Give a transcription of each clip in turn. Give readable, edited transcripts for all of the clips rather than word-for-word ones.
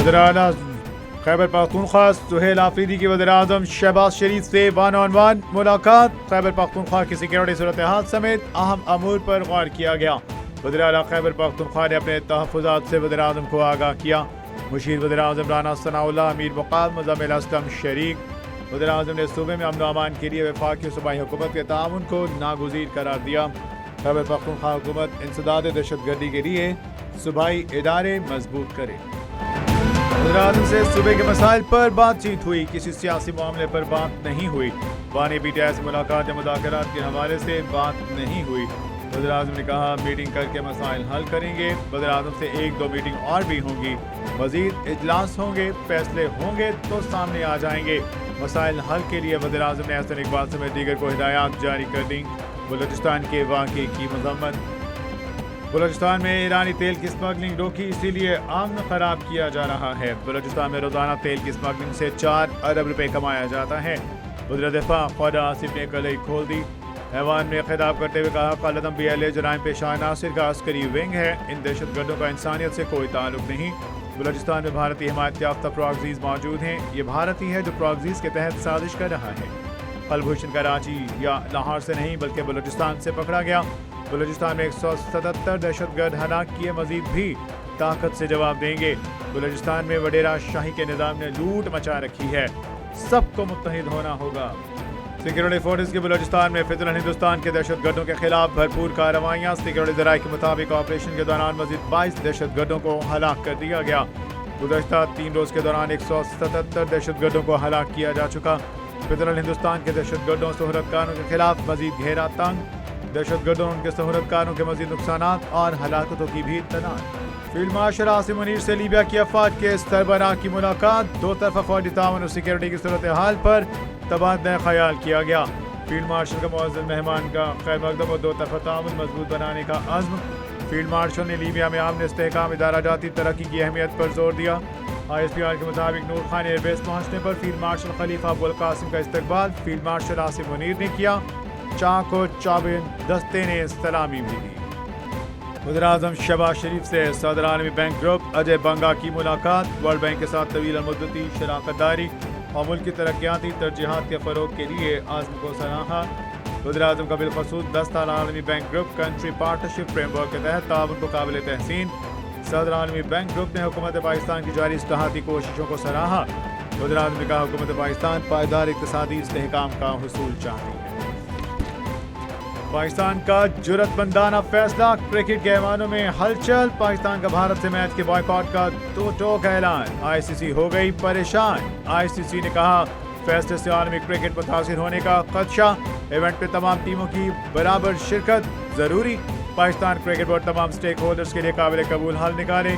वज़ीर-ए-आला खैबर पख्तूनख्वा सुहेल आफरीदी की वज़ीर-ए-आज़म शहबाज शरीफ से 1-on-1 मुलाकात। खैबर पख्तूनख्वा की सिक्योरिटी सूरत हाल समेत अहम अमूर पर गौर किया गया। वज़ीर-ए-आला खैबर पख्तूनख्वा ने अपने तहफ़्फ़ुज़ात से वज़ीर-ए-आज़म को आगाह किया। मुशीर वज़ीर-ए-आज़म राना सनाउल्लाह, अमीर मुक़ाम मुज़म्मिल असलम शरीक। वज़ीर-ए-आज़म ने सूबे में अमन व अमान के लिए वफाकी सूबाई हुकूमत के ताउन को नागुज़ीर करार दिया। खैबर पख्तूनख्वा हुकूमत इंसदाद दहशतगर्दी के लिए सूबाई इदारे मजबूत करे। वज़ीर-ए-आज़म से सूबे के मसाइल पर बातचीत हुई, किसी सियासी मामले पर बात नहीं हुई। बानी पीटीआई से मुलाकात या मुज़ाकरात के हवाले से बात नहीं हुई। वज़ीर-ए-आज़म ने कहा मीटिंग करके मसाइल हल करेंगे। वज़ीर-ए-आज़म से 1-2 मीटिंग और भी होंगी। मज़ीद इजलास होंगे, फैसले होंगे तो सामने आ जाएंगे। मसाइल हल के लिए वज़ीर-ए-आज़म ने एहसन इकबाल समेत दीगर को हिदायत जारी कर दी। बलूचिस्तान के वाक़े की मज़म्मत। बलूचिस्तान में ईरानी तेल की स्मगलिंग रोकी, इसीलिए अमन खराब किया जा रहा है। बलूचिस्तान में रोजाना तेल की स्मगलिंग से 4 अरब रुपए कमाया जाता है। वज़ीर दिफा ख्वाजा आसिफ ने कलई खोल दी। ऐवान में खिताब करते हुए कहा कालदम BLA जराइम पेशा नासिर का अस्करी विंग है। इन दहशतगर्दों का इंसानियत से कोई ताल्लुक नहीं। बलूचिस्तान में भारतीय हिमायत याफ्ता प्रॉक्सीज मौजूद हैं। ये भारतीय है जो प्रॉक्सीज के तहत साजिश कर रहा है। कुलभूषण कराची या लाहौर से नहीं बल्कि बलूचिस्तान से पकड़ा गया। बलूचिस्तान में 177 दहशतगर्द हलाक किए, मजीद भी ताकत से जवाब देंगे। बलूचिस्तान में वडेरा शाही के निज़ाम ने लूट मचा रखी है, सबको मुत्तहिद होना होगा। सिक्योरिटी फोर्सेस की बलूचिस्तान में फितरन हिंदुस्तान के दहशतगर्दों के खिलाफ भरपूर कार्रवाइयाँ। सिक्योरिटी ज़राए के मुताबिक ऑपरेशन के दौरान मजीद 22 दहशतगर्दों को हलाक कर दिया गया। गुज़श्ता 3 रोज़ के दौरान 177 दहशतगर्दों को हलाक किया जा चुका। फितरन हिंदुस्तान के दहशतगर्दों सहूलतकारों के खिलाफ मजीद घेरा तंग। दहशतगर्दों उनके सहूलतकारों के मजीद नुकसानात और हलाकतों की भी इत्तला। फील्ड मार्शल आसिम मुनीर से लीबिया की अफवाज के सरबराह की मुलाकात। 2 तरफ़ा फौजी ताउन और सिक्योरिटी की सूरत हाल पर तबादला ख्याल किया गया। फील्ड मार्शल का मुअज़्ज़ज़ मेहमान का खैर मकदम और 2 तरफ़ा ताउन मजबूत बनाने का अज़्म। फील्ड मार्शल ने लीबिया में आमन इस्तेहकाम इदारा जाती तरक्की की अहमियत पर जोर दिया। ISPR के मुताबिक नूर खान एयरबेस पहुँचने पर फील्ड मार्शल खलीफा अबुल कासिम का इस्तकबाल फील्ड मार्शल आसिम मुनीर ने किया। चाक और चाबिन दस्ते ने सलामी भी दी। वज़ीर-ए-आज़म शहबाज शरीफ से सदर आलमी बैंक ग्रुप अजय बंगा की मुलाकात। वर्ल्ड बैंक के साथ तवील मुद्दती शराकत दारी और मुल्क की तरक्याती तरजीहात के फ़रोग के लिए आज़म को सराहा। वज़ीर-ए-आज़म का बिलखसूस 10 साल आलमी bank group country partnership framework के तहत ताउन को काबिल तहसीन। सदर आलमी बैंक ग्रुप ने हुकूमत पाकिस्तान की जारी इस्लाहाती कोशिशों को सराहा। वज़ीर-ए-आज़म ने कहा हुकूमत पाकिस्तान पायदार इक़्तिसादी इस्तेहकाम का हुसूल चाहती है। पाकिस्तान का जुर्रतमंदाना फैसला, क्रिकेट के ऐवानों में हलचल। पाकिस्तान का भारत से मैच के बॉयकॉट का दो टोक ऐलान। ICC हो गई परेशान। ICC ने कहा फैसले से आलमी क्रिकेट मुतासिर होने का खदशा। इवेंट में तमाम टीमों की बराबर शिरकत जरूरी। पाकिस्तान क्रिकेट बोर्ड तमाम स्टेक होल्डर्स के लिए काबिल कबूल हल निकाले।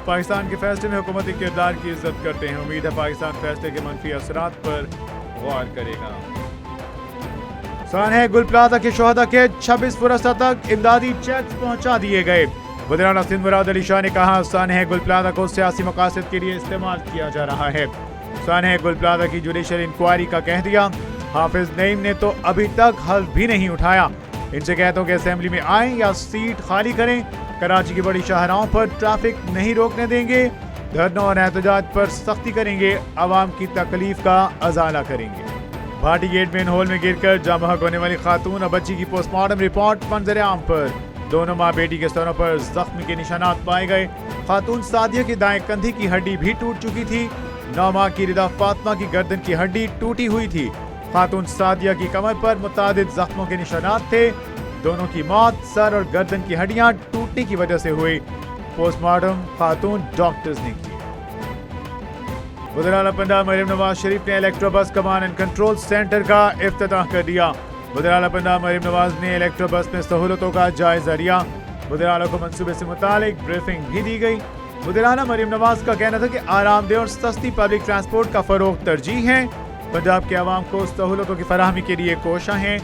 पाकिस्तान के फैसले में हुकूमती किरदार की इज्जत करते हैं। उम्मीद है पाकिस्तान फैसले के मनफी असरात पर गौर करेगा। सानहे गुल प्लाजा के शोहदा के 26 फुरस्ता तक इमदादी चेक्स पहुंचा दिए गए। वज़ीर-ए-आला सिंध मुराद अली शाह ने कहा सानहे गुल प्लाजा को सियासी मकासद के लिए इस्तेमाल किया जा रहा है। सानहे गुल प्लाजा की जुडिशल इंक्वायरी का कह दिया। हाफिज नईम ने तो अभी तक हल्फ भी नहीं उठाया। इनसे कहता हूं कि असेंबली में आएं या सीट खाली करें। कराची की बड़ी शाहराहों पर ट्रैफिक नहीं रोकने देंगे। धरनों और एहतजाज पर सख्ती करेंगे। आवाम की तकलीफ का अजाला करेंगे। भाटी गेट मेन हॉल में गिरकर जाँ बहक होने वाली खातून और बच्ची की पोस्टमार्टम रिपोर्ट मंजर आम पर। दोनों माँ बेटी के सरों पर जख्म के निशानात पाए गए। खातून सादिया की दाएं कंधे की हड्डी भी टूट चुकी थी। 9 माह की रिदा फातिमा की गर्दन की हड्डी टूटी हुई थी। खातून सादिया की कमर पर मुतादिद जख्मों के निशानात थे। दोनों की मौत सर और गर्दन की हड्डियां टूटने की वजह से हुई। पोस्टमार्टम खातून डॉक्टर्स ने की। वज़ीर-ए-आला पंजाब मरीम नवाज शरीफ ने इलेक्ट्रो बस कमांड एंड कंट्रोल सेंटर का इफ्तिताह कर दिया। वज़ीर-ए-आला पंजाब मरीम नवाज ने इलेक्ट्रो बस में सहूलतों का जायजा लिया। वज़ीर-ए-आला को मंसूबे से मुतालिक ब्रीफिंग भी दी गई। वज़ीर-ए-आला मरीम नवाज का कहना था कि आरामदेह और सस्ती पब्लिक ट्रांसपोर्ट का फरोग तरजीह है। पंजाब के अवाम को सहूलतों की फराहमी के लिए कोशा हैं।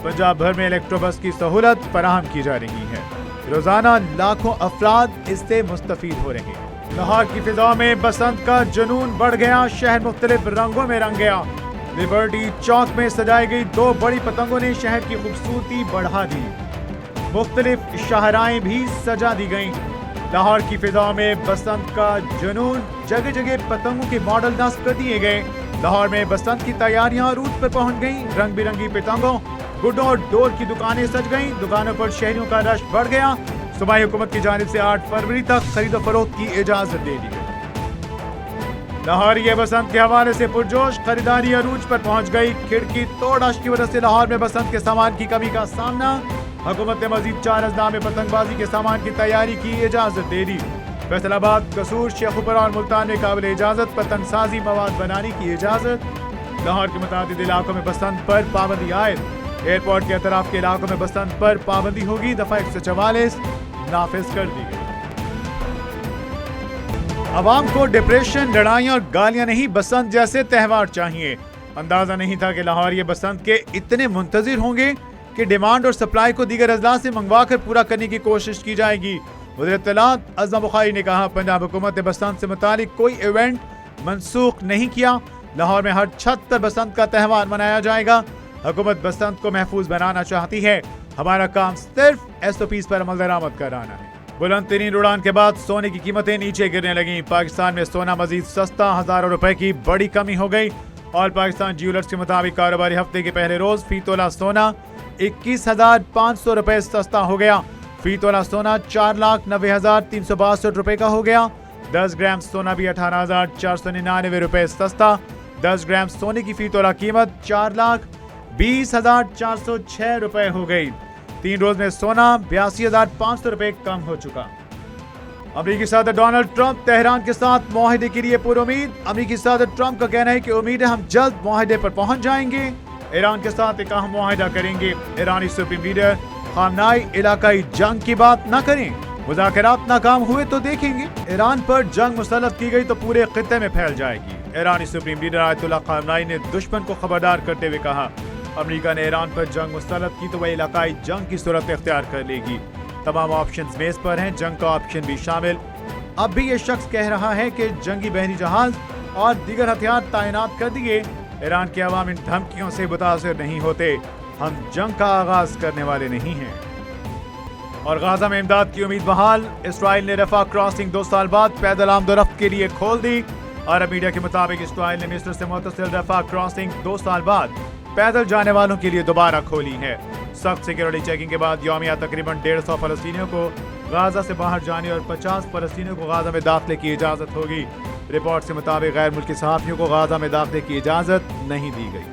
पंजाब भर में इलेक्ट्रो बस की सहूलत फराहम की जा रही है। रोजाना लाखों अफराद इससे मुस्तफीद हो रहे हैं। लाहौर की फिजा में बसंत का जुनून बढ़ गया। शहर मुख्तलिफ रंगों में रंग गया। लिबर्टी चौक में सजाई गई 2 बड़ी पतंगों ने शहर की खूबसूरती बढ़ा दी। मुख्तलिफ शाहराएं भी सजा दी गईं। लाहौर की फिजाओं में बसंत का जुनून, जगह जगह पतंगों के मॉडल नस्ब कर दिए गए। लाहौर में बसंत की तैयारियां रूट पर पहुंच गईं। रंग बिरंगी पतंगों, गुड्डों और डोर की दुकानें सज गईं। दुकानों पर शहरियों का रश बढ़ गया। सूबाई हुकूमत की जानिब से 8 फरवरी तक खरीदो फरोख्त की इजाजत दे दी गई। लाहौर ये बसंत के हवाले से पुरजोश, खरीदारी अरूज पर पहुंच गई। खिड़की तोड़ रश की वजह से लाहौर में बसंत के सामान की कमी का सामना। हुकूमत ने मजीद 4 अजला में पतंगबाजी के सामान की तैयारी की इजाजत दे दी। फैसलाबाद, कसूर, शेखुपुरा और मुल्तान में काबिल इजाजत पतंग साजी मवाद बनाने की इजाजत। लाहौर के मुताबिक इलाकों में बसंत पर पाबंदी आयद। एयरपोर्ट के अतराफ के इलाकों में बसंत पर पाबंदी होगी। दफा 144 नाफिज कर दी गई। अवाम को डिप्रेशन, लड़ाइयां और गालियां नहीं, बसंत जैसे त्योहार चाहिए। अंदाजा नहीं था कि लाहौर ये बसंत के इतने मुंतजिर होंगे कि डिमांड और सप्लाई को दीगर अजला से मंगवा कर पूरा करने की कोशिश की जाएगी। वज़ीर इत्तलात अज़्ज़म बुखारी ने कहा, पंजाब हुकूमत ने बसंत से मुतालिक कोई इवेंट मनसूख नहीं किया। लाहौर में हर छत पर बसंत का त्यौहार मनाया जाएगा। हुकूमत बसंत को महफूज बनाना चाहती है। हमारा काम सिर्फ SOPs पर अमल दरामद कराना है। बुलंद तरीन उड़ान के बाद सोने की कीमतें नीचे गिरने लगी। पाकिस्तान में सोना मजीद सस्ता, हजारों रुपए की बड़ी कमी हो गई। और पाकिस्तान ज्वेलर्स के मुताबिक कारोबारी हफ्ते के पहले रोज फी तोला सोना 21,500 रुपए सस्ता हो गया। फी तोला सोना 4,90,362 रुपए का हो गया। 10 ग्राम सोना भी 18,499 रुपए सस्ता। 10 ग्राम सोने की फी तोला कीमत 4,20,406 रुपए हो गई। 3 रोज में सोना 82,500 रुपए कम हो चुका। अमरीकी सदर डोनाल्ड ट्रंप तेहरान के साथ मुआहदे के लिए पुरुमीद। अमरीकी सदर ट्रंप का कहना है कि उम्मीद है हम जल्द मुआहदे पर पहुंच जाएंगे। ईरान के साथ एक अहम मुआहदा करेंगे। ईरानी सुप्रीम लीडर खामनाई इलाकाई जंग की बात न करें। मुज़ाकरात नाकाम हुए तो देखेंगे। ईरान पर जंग मुसल्लत की गई तो पूरे खित्ते में फैल जाएगी। ईरानी सुप्रीम लीडर आयतुल्लाह खामनाई ने दुश्मन को खबरदार करते हुए कहा, अमेरिका ने ईरान पर जंग मुसल्लत की तो वह इलाकाई जंग की सूरत इख्तियार कर लेगी। तमाम ऑप्शंस मेज पर हैं, जंग का ऑप्शन भी शामिल। अब भी ये शख्स कह रहा है कि जंगी बहरी जहाज और दीगर हथियार तैनात कर दिए। ईरान के अवाम इन धमकियों से मुतासिर नहीं होते। हम जंग का आगाज करने वाले नहीं हैं। और गाजा में इमदाद की उम्मीद बहाल। इसराइल ने रफा क्रॉसिंग 2 साल बाद पैदल आमदोरफ्त के लिए खोल दी। अरब मीडिया के मुताबिक इसराइल ने मिस्र से मुतसिल रफा क्रॉसिंग 2 साल बाद पैदल जाने वालों के लिए दोबारा खोली है। सख्त सिक्योरिटी चेकिंग के बाद यौमिया तकरीबन 150 फलस्तीनियों को गाजा से बाहर जाने और 50 फलस्तीनियों को गाजा में दाखिले की इजाजत होगी। रिपोर्ट के मुताबिक गैर मुल्की सहाफियों को गाजा में दाखिले की इजाजत नहीं दी गई।